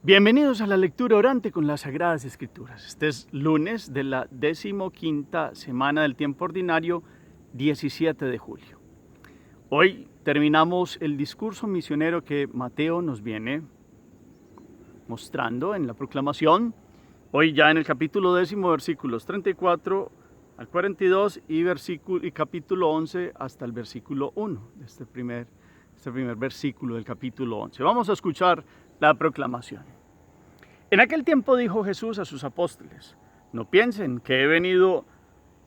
Bienvenidos a la lectura orante con las Sagradas Escrituras. Este es lunes de la 15ª semana del tiempo ordinario, 17 de julio. Hoy terminamos el discurso misionero que Mateo nos viene mostrando en la proclamación. Hoy ya en el capítulo 10, versículos 34 al 42 y capítulo 11 hasta el versículo 1 de este primer versículo del capítulo 11. Vamos a escuchar la proclamación. En aquel tiempo dijo Jesús a sus apóstoles: no piensen que he venido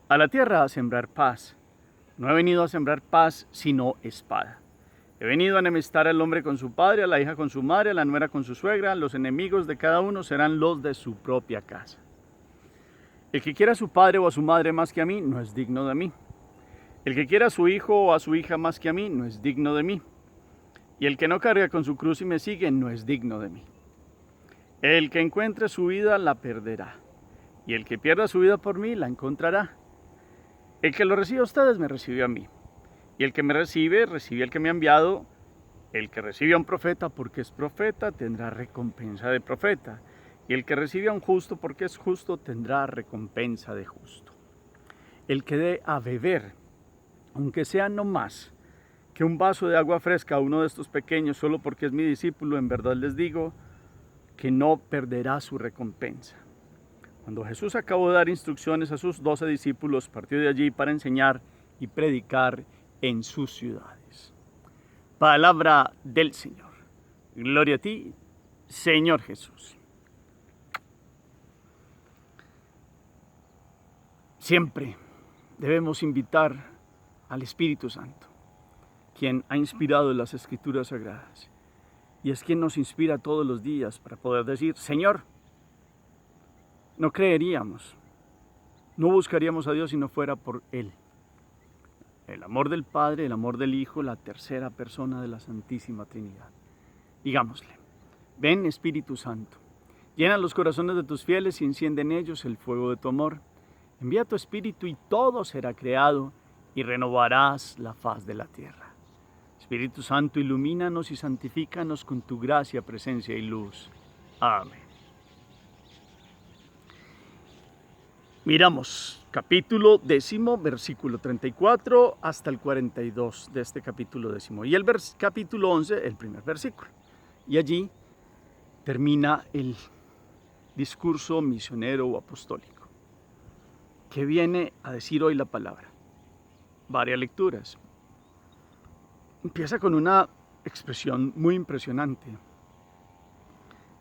a la tierra a sembrar paz. No he venido a sembrar paz, sino espada. He venido a enemistar al hombre con su padre, a la hija con su madre, a la nuera con su suegra. Los enemigos de cada uno serán los de su propia casa. El que quiera a su padre o a su madre más que a mí, no es digno de mí. El que quiera a su hijo o a su hija más que a mí, no es digno de mí. Y el que no carga con su cruz y me sigue, no es digno de mí. El que encuentre su vida, la perderá. Y el que pierda su vida por mí, la encontrará. El que lo recibe a ustedes, me recibió a mí. Y el que me recibe, recibe al que me ha enviado. El que recibe a un profeta porque es profeta, tendrá recompensa de profeta. Y el que recibe a un justo porque es justo, tendrá recompensa de justo. El que dé a beber, aunque sea no más que un vaso de agua fresca a uno de estos pequeños, solo porque es mi discípulo, en verdad les digo que no perderá su recompensa. Cuando Jesús acabó de dar instrucciones a sus 12 discípulos, partió de allí para enseñar y predicar en sus ciudades. Palabra del Señor. Gloria a ti, Señor Jesús. Siempre debemos invitar al Espíritu Santo, quien ha inspirado las Escrituras Sagradas, y es quien nos inspira todos los días para poder decir: Señor, no creeríamos, no buscaríamos a Dios si no fuera por Él. El amor del Padre, el amor del Hijo, la tercera persona de la Santísima Trinidad. Digámosle: ven, Espíritu Santo, llena los corazones de tus fieles y enciende en ellos el fuego de tu amor. Envía tu Espíritu y todo será creado y renovarás la faz de la tierra. Espíritu Santo, ilumínanos y santifícanos con tu gracia, presencia y luz. Amén. Miramos capítulo 10, versículo 34 hasta el 42 de este capítulo 10. Y el capítulo 11, el primer versículo. Y allí termina el discurso misionero o apostólico. ¿Qué viene a decir hoy la palabra? Varias lecturas. Empieza con una expresión muy impresionante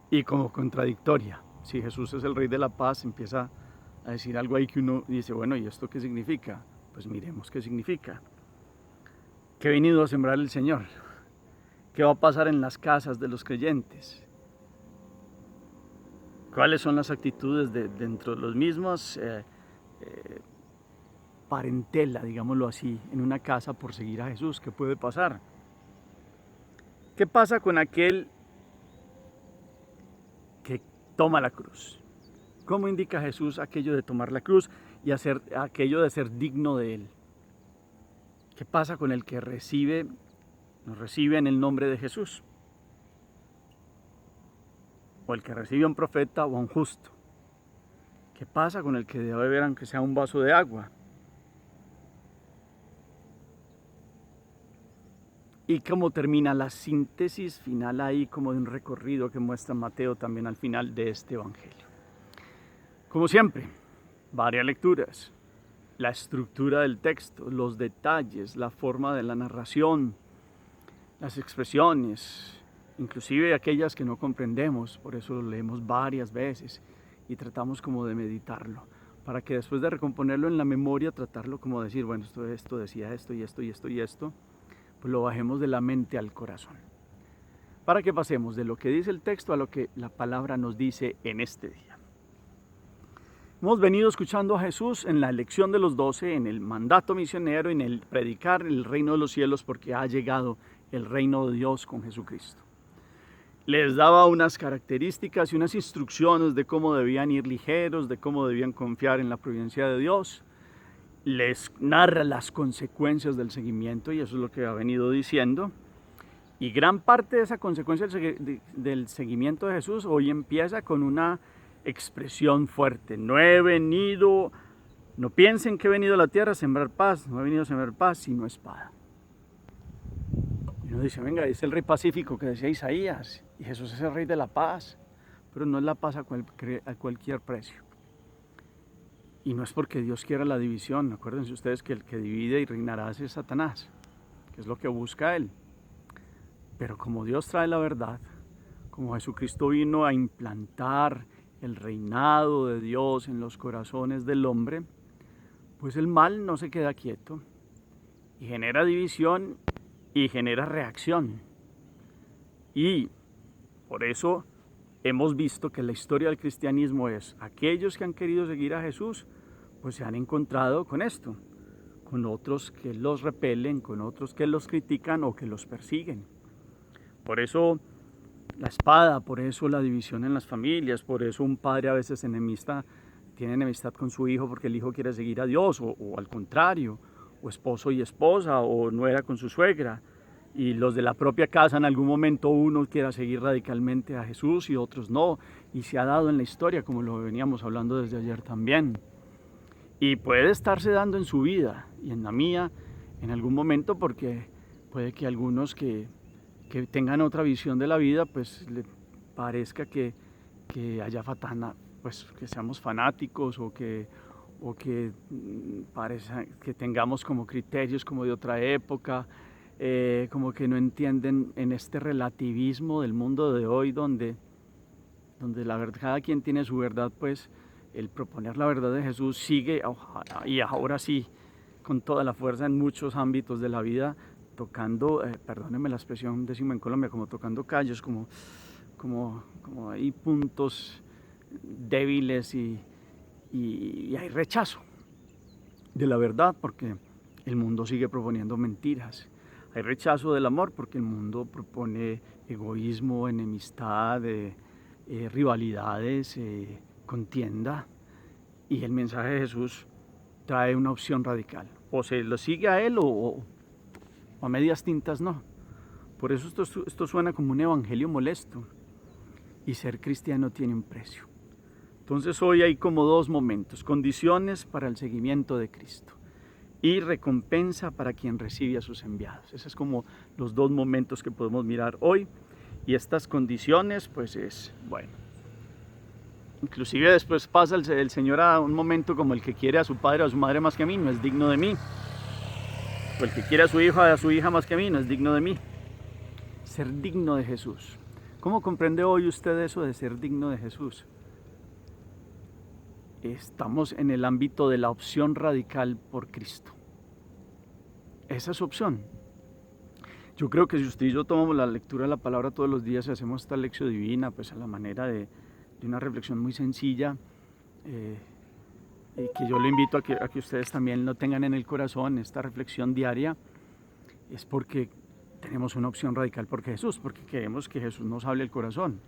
y como contradictoria. Si Jesús es el Rey de la Paz, empieza a decir algo ahí que uno dice: bueno, ¿y esto qué significa? Pues miremos qué significa. ¿Qué ha venido a sembrar el Señor? ¿Qué va a pasar en las casas de los creyentes? ¿Cuáles son las actitudes dentro de los mismos parentela, digámoslo así, en una casa por seguir a Jesús? ¿Qué puede pasar? ¿Qué pasa con aquel que toma la cruz? ¿Cómo indica Jesús aquello de tomar la cruz y hacer aquello de ser digno de Él? ¿Qué pasa con el que nos recibe en el nombre de Jesús? O el que recibe a un profeta o a un justo. ¿Qué pasa con el que debe beber aunque sea un vaso de agua? Y cómo termina la síntesis final ahí, como de un recorrido que muestra Mateo también al final de este evangelio. Como siempre, varias lecturas, la estructura del texto, los detalles, la forma de la narración, las expresiones, inclusive aquellas que no comprendemos, por eso lo leemos varias veces y tratamos como de meditarlo, para que después de recomponerlo en la memoria, tratarlo como decir: bueno, esto decía esto y esto y esto y esto, pues lo bajemos de la mente al corazón, para que pasemos de lo que dice el texto a lo que la palabra nos dice en este día. Hemos venido escuchando a Jesús en la elección de los 12, en el mandato misionero, en el predicar el reino de los cielos, porque ha llegado el reino de Dios con Jesucristo. Les daba unas características y unas instrucciones de cómo debían ir ligeros, de cómo debían confiar en la providencia de Dios. Les narra las consecuencias del seguimiento, y eso es lo que ha venido diciendo. Y gran parte de esa consecuencia del seguimiento de Jesús hoy empieza con una expresión fuerte. No he venido, no piensen que he venido a la tierra a sembrar paz, no he venido a sembrar paz sino espada. Y uno dice, venga, es el rey pacífico que decía Isaías, y Jesús es el rey de la paz, pero no es la paz a cualquier precio. Y no es porque Dios quiera la división, acuérdense ustedes que el que divide y reinará es Satanás, que es lo que busca él. Pero como Dios trae la verdad, como Jesucristo vino a implantar el reinado de Dios en los corazones del hombre, pues el mal no se queda quieto y genera división y genera reacción. Y por eso hemos visto que la historia del cristianismo es aquellos que han querido seguir a Jesús, pues se han encontrado con esto, con otros que los repelen, con otros que los critican o que los persiguen. Por eso la espada, por eso la división en las familias, por eso un padre a veces tiene enemistad con su hijo porque el hijo quiere seguir a Dios, o al contrario, o esposo y esposa, o nuera con su suegra. Y los de la propia casa en algún momento uno quiera seguir radicalmente a Jesús y otros no. Y se ha dado en la historia, como lo veníamos hablando desde ayer también. Y puede estarse dando en su vida y en la mía en algún momento, porque puede que algunos que tengan otra visión de la vida, pues le parezca que haya pues que seamos fanáticos o que parezca que tengamos como criterios como de otra época, como que no entienden en este relativismo del mundo de hoy donde la verdad, cada quien tiene su verdad, pues el proponer la verdad de Jesús sigue, y ahora sí, con toda la fuerza en muchos ámbitos de la vida, tocando, perdónenme la expresión, decimos en Colombia, como tocando callos, como hay puntos débiles y hay rechazo de la verdad porque el mundo sigue proponiendo mentiras. Hay rechazo del amor porque el mundo propone egoísmo, enemistad, rivalidades, contienda. Y el mensaje de Jesús trae una opción radical. O se lo sigue a él o a medias tintas no. Por eso esto suena como un evangelio molesto. Y ser cristiano tiene un precio. Entonces hoy hay como dos momentos: condiciones para el seguimiento de Cristo y recompensa para quien recibe a sus enviados. Esos es como los dos momentos que podemos mirar hoy. Y estas condiciones, pues es, bueno, inclusive después pasa el Señor a un momento como el que quiere a su padre o a su madre más que a mí, no es digno de mí. O el que quiere a su hijo o a su hija más que a mí, no es digno de mí. Ser digno de Jesús. ¿Cómo comprende hoy usted eso de ser digno de Jesús? Estamos en el ámbito de la opción radical por Cristo. Esa es su opción. Yo creo que si usted y yo tomamos la lectura de la palabra todos los días y hacemos esta lección divina, pues a la manera de una reflexión muy sencilla, y que yo le invito a que ustedes también lo tengan en el corazón, esta reflexión diaria, es porque tenemos una opción radical por Jesús, porque queremos que Jesús nos hable el corazón.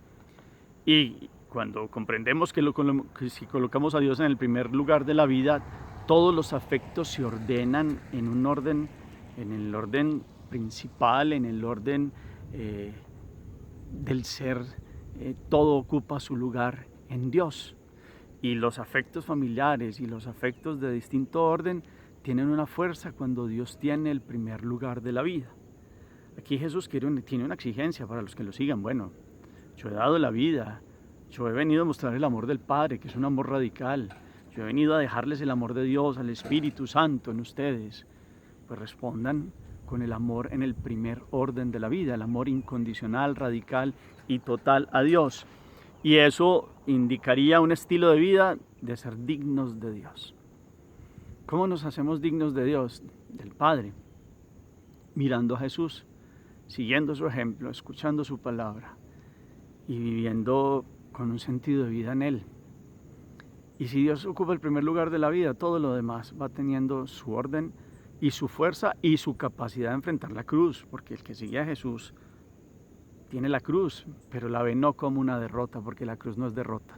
Y cuando comprendemos que si colocamos a Dios en el primer lugar de la vida, todos los afectos se ordenan en un orden, en el orden principal, en el orden del ser, todo ocupa su lugar en Dios. Y los afectos familiares y los afectos de distinto orden tienen una fuerza cuando Dios tiene el primer lugar de la vida. Aquí Jesús tiene una exigencia para los que lo sigan. Bueno, yo he dado la vida, yo he venido a mostrar el amor del Padre, que es un amor radical. Yo he venido a dejarles el amor de Dios, al Espíritu Santo en ustedes. Pues respondan con el amor en el primer orden de la vida, el amor incondicional, radical y total a Dios. Y eso indicaría un estilo de vida de ser dignos de Dios. ¿Cómo nos hacemos dignos de Dios? Del Padre. Mirando a Jesús, siguiendo su ejemplo, escuchando su palabra y viviendo con un sentido de vida en Él. Y si Dios ocupa el primer lugar de la vida, todo lo demás va teniendo su orden y su fuerza y su capacidad de enfrentar la cruz, porque el que sigue a Jesús tiene la cruz, pero la ve no como una derrota, porque la cruz no es derrota,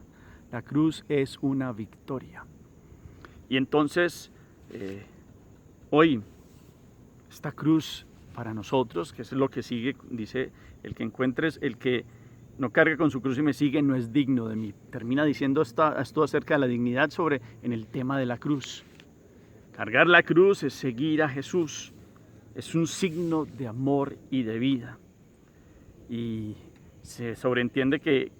la cruz es una victoria. Y entonces, hoy, esta cruz para nosotros, que eso es lo que sigue, dice, el que no carga con su cruz y me sigue no es digno de mí. Termina diciendo esto acerca de la dignidad en el tema de la cruz. Cargar la cruz es seguir a Jesús, es un signo de amor y de vida. Y se sobreentiende que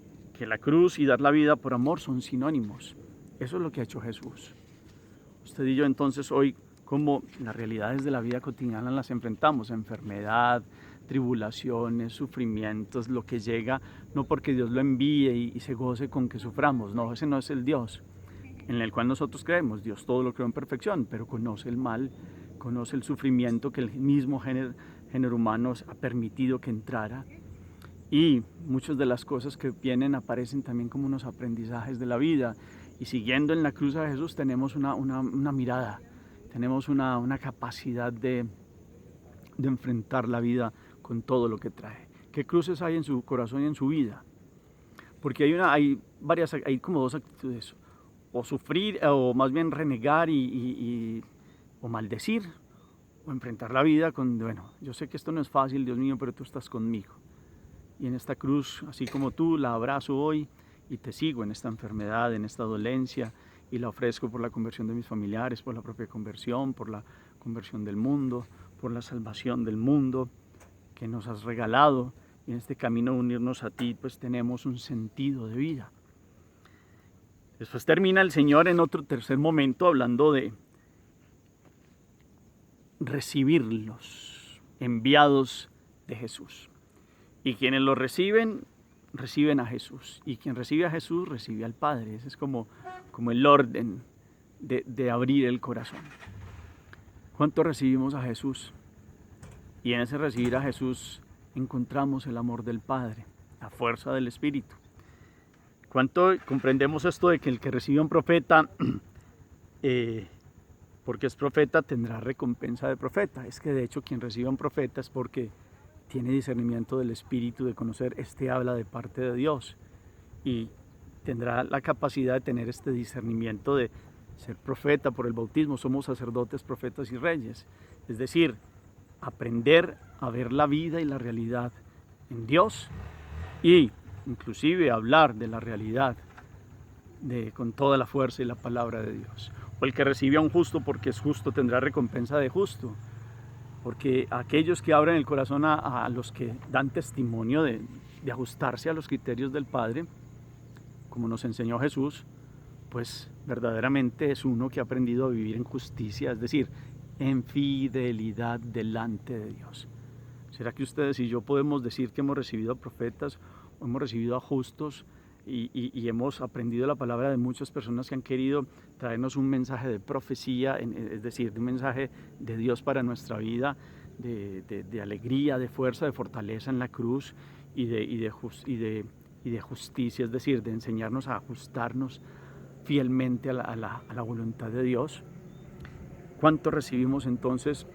la cruz y dar la vida por amor son sinónimos. Eso es lo que ha hecho Jesús. Usted y yo entonces hoy, como las realidades de la vida cotidiana las enfrentamos, enfermedad, tribulaciones, sufrimientos, lo que llega, no porque Dios lo envíe y se goce con que suframos, no, ese no es el Dios en el cual nosotros creemos. Dios todo lo creó en perfección, pero conoce el mal, conoce el sufrimiento que el mismo género humano ha permitido que entrara. Y muchas de las cosas que vienen aparecen también como unos aprendizajes de la vida. Y siguiendo en la cruz a Jesús tenemos una mirada, tenemos una capacidad de enfrentar la vida con todo lo que trae. ¿Qué cruces hay en su corazón y en su vida? Porque hay como dos actitudes. O sufrir, o más bien renegar o maldecir, o enfrentar la vida con, bueno, yo sé que esto no es fácil, Dios mío, pero tú estás conmigo. Y en esta cruz, así como tú, la abrazo hoy y te sigo en esta enfermedad, en esta dolencia, y la ofrezco por la conversión de mis familiares, por la propia conversión, por la conversión del mundo, por la salvación del mundo que nos has regalado. Y en este camino de unirnos a ti, pues tenemos un sentido de vida. Después termina el Señor en otro tercer momento hablando de recibirlos, enviados de Jesús. Y quienes lo reciben a Jesús. Y quien recibe a Jesús, recibe al Padre. Ese es como el orden de abrir el corazón. ¿Cuánto recibimos a Jesús? Y en ese recibir a Jesús encontramos el amor del Padre, la fuerza del Espíritu. ¿Cuánto comprendemos esto de que el que recibe a un profeta, porque es profeta, tendrá recompensa de profeta? Es que de hecho quien recibe a un profeta es porque tiene discernimiento del Espíritu, de conocer, habla de parte de Dios. Y tendrá la capacidad de tener este discernimiento de ser profeta por el bautismo. Somos sacerdotes, profetas y reyes. Es decir, aprender a ver la vida y la realidad en Dios y inclusive hablar de la realidad con toda la fuerza y la palabra de Dios. O el que recibe a un justo porque es justo tendrá recompensa de justo. Porque aquellos que abren el corazón a los que dan testimonio de ajustarse a los criterios del Padre, como nos enseñó Jesús, pues verdaderamente es uno que ha aprendido a vivir en justicia, es decir, en fidelidad delante de Dios. ¿Será que ustedes y yo podemos decir que hemos recibido a profetas o hemos recibido a justos y hemos aprendido la palabra de muchas personas que han querido traernos un mensaje de profecía, es decir, un mensaje de Dios para nuestra vida, de alegría, de fuerza, de fortaleza en la cruz y de justicia, es decir, de enseñarnos a ajustarnos fielmente a la voluntad de Dios? ¿Cuánto recibimos entonces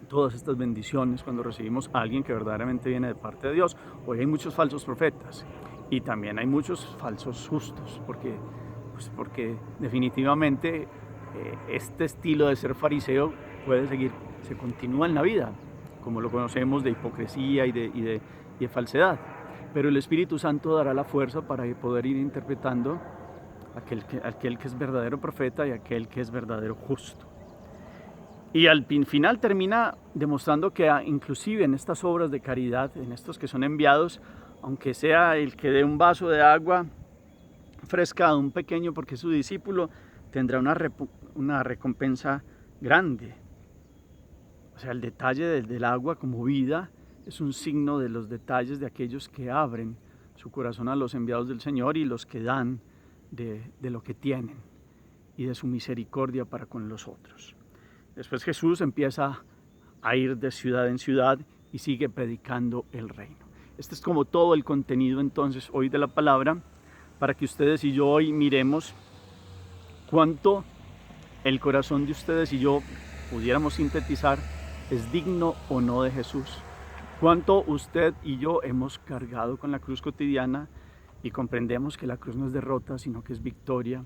todas estas bendiciones cuando recibimos a alguien que verdaderamente viene de parte de Dios? Hoy hay muchos falsos profetas y también hay muchos falsos justos, porque definitivamente este estilo de ser fariseo se continúa en la vida, como lo conocemos, de hipocresía y de falsedad. Pero el Espíritu Santo dará la fuerza para poder ir interpretando aquel que es verdadero profeta y aquel que es verdadero justo. Y al final termina demostrando que inclusive en estas obras de caridad, en estos que son enviados, aunque sea el que dé un vaso de agua fresca a un pequeño porque es su discípulo, tendrá una recompensa grande. O sea, el detalle del agua como vida es un signo de los detalles de aquellos que abren su corazón a los enviados del Señor y los que dan de lo que tienen y de su misericordia para con los otros. Después Jesús empieza a ir de ciudad en ciudad y sigue predicando el reino. Este es como todo el contenido entonces hoy de la palabra, para que ustedes y yo hoy miremos cuánto el corazón de ustedes y yo pudiéramos sintetizar es digno o no de Jesús. Cuánto usted y yo hemos cargado con la cruz cotidiana y comprendemos que la cruz no es derrota, sino que es victoria,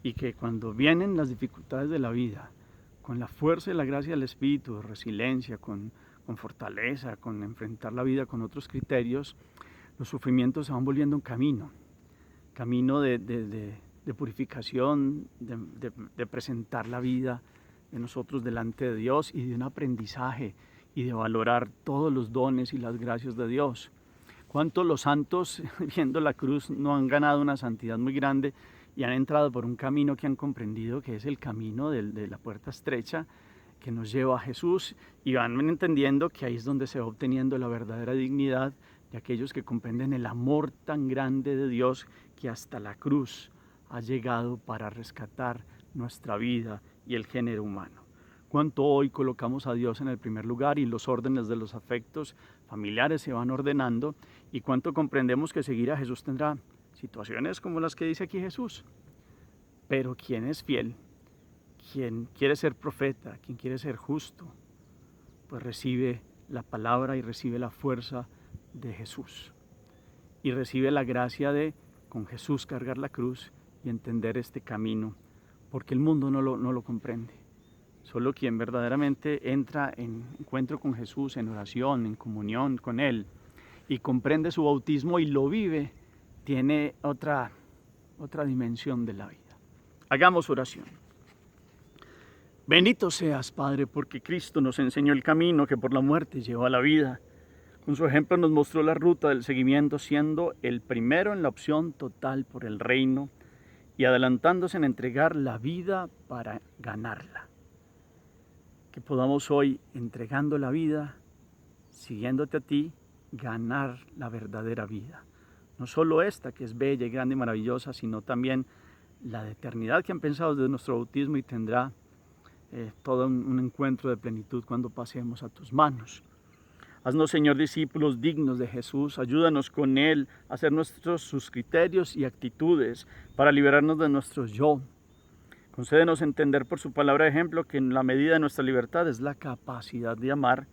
y que cuando vienen las dificultades de la vida, con la fuerza y la gracia del Espíritu, de resiliencia, con con fortaleza, con enfrentar la vida con otros criterios, los sufrimientos se van volviendo un camino de purificación, de presentar la vida de nosotros delante de Dios y de un aprendizaje y de valorar todos los dones y las gracias de Dios. Cuántos los santos, viendo la cruz, no han ganado una santidad muy grande y han entrado por un camino que han comprendido que es el camino de la puerta estrecha que nos lleva a Jesús, y van entendiendo que ahí es donde se va obteniendo la verdadera dignidad de aquellos que comprenden el amor tan grande de Dios que hasta la cruz ha llegado para rescatar nuestra vida y el género humano. Cuánto hoy colocamos a Dios en el primer lugar y los órdenes de los afectos familiares se van ordenando, y cuánto comprendemos que seguir a Jesús tendrá situaciones como las que dice aquí Jesús. Pero quien es fiel, quien quiere ser profeta, quien quiere ser justo, pues recibe la palabra y recibe la fuerza de Jesús. Y recibe la gracia de con Jesús cargar la cruz y entender este camino, porque el mundo no lo comprende. Solo quien verdaderamente entra en encuentro con Jesús, en oración, en comunión con Él, y comprende su bautismo y lo vive, tiene otra dimensión de la vida. Hagamos oración. Bendito seas, Padre, porque Cristo nos enseñó el camino que por la muerte lleva a la vida. Con su ejemplo nos mostró la ruta del seguimiento, siendo el primero en la opción total por el reino y adelantándose en entregar la vida para ganarla. Que podamos hoy, entregando la vida, siguiéndote a ti, ganar la verdadera vida. No solo esta, que es bella y grande y maravillosa, sino también la de eternidad que han pensado desde nuestro bautismo y tendrá todo un encuentro de plenitud cuando pasemos a tus manos. Haznos, Señor, discípulos dignos de Jesús. Ayúdanos con Él a hacer nuestros sus criterios y actitudes para liberarnos de nuestros yo. Concédenos entender por su palabra de ejemplo que en la medida de nuestra libertad es la capacidad de amar,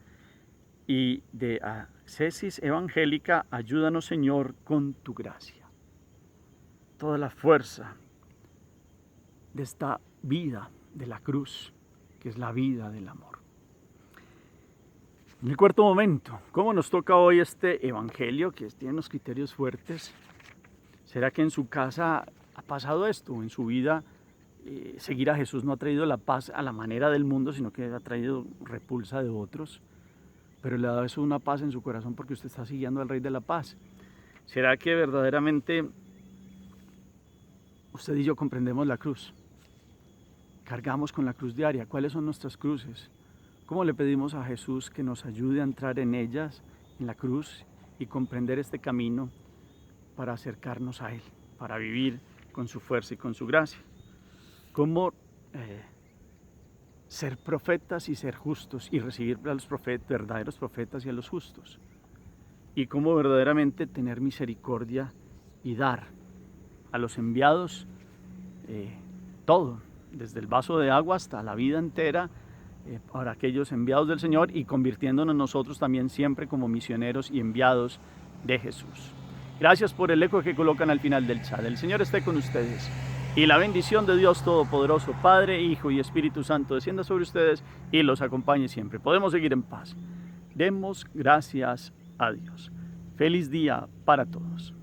y de ascesis evangélica. Ayúdanos, Señor, con tu gracia. Toda la fuerza de esta vida de la cruz, que es la vida del amor. En el cuarto momento, ¿cómo nos toca hoy este evangelio que tiene unos criterios fuertes? ¿Será que en su casa ha pasado esto? ¿En su vida seguir a Jesús no ha traído la paz a la manera del mundo, sino que ha traído repulsa de otros? Pero le ha dado eso una paz en su corazón porque usted está siguiendo al Rey de la Paz. ¿Será que verdaderamente usted y yo comprendemos la cruz? Cargamos con la cruz diaria. ¿Cuáles son nuestras cruces? ¿Cómo le pedimos a Jesús que nos ayude a entrar en ellas, en la cruz, y comprender este camino para acercarnos a Él, para vivir con su fuerza y con su gracia? ¿Cómo ser profetas y ser justos y recibir a los verdaderos profetas y a los justos? Y cómo verdaderamente tener misericordia y dar a los enviados todo, desde el vaso de agua hasta la vida entera, para aquellos enviados del Señor, y convirtiéndonos nosotros también siempre como misioneros y enviados de Jesús. Gracias por el eco que colocan al final del chat. El Señor esté con ustedes. Y la bendición de Dios Todopoderoso, Padre, Hijo y Espíritu Santo, descienda sobre ustedes y los acompañe siempre. Podemos seguir en paz. Demos gracias a Dios. Feliz día para todos.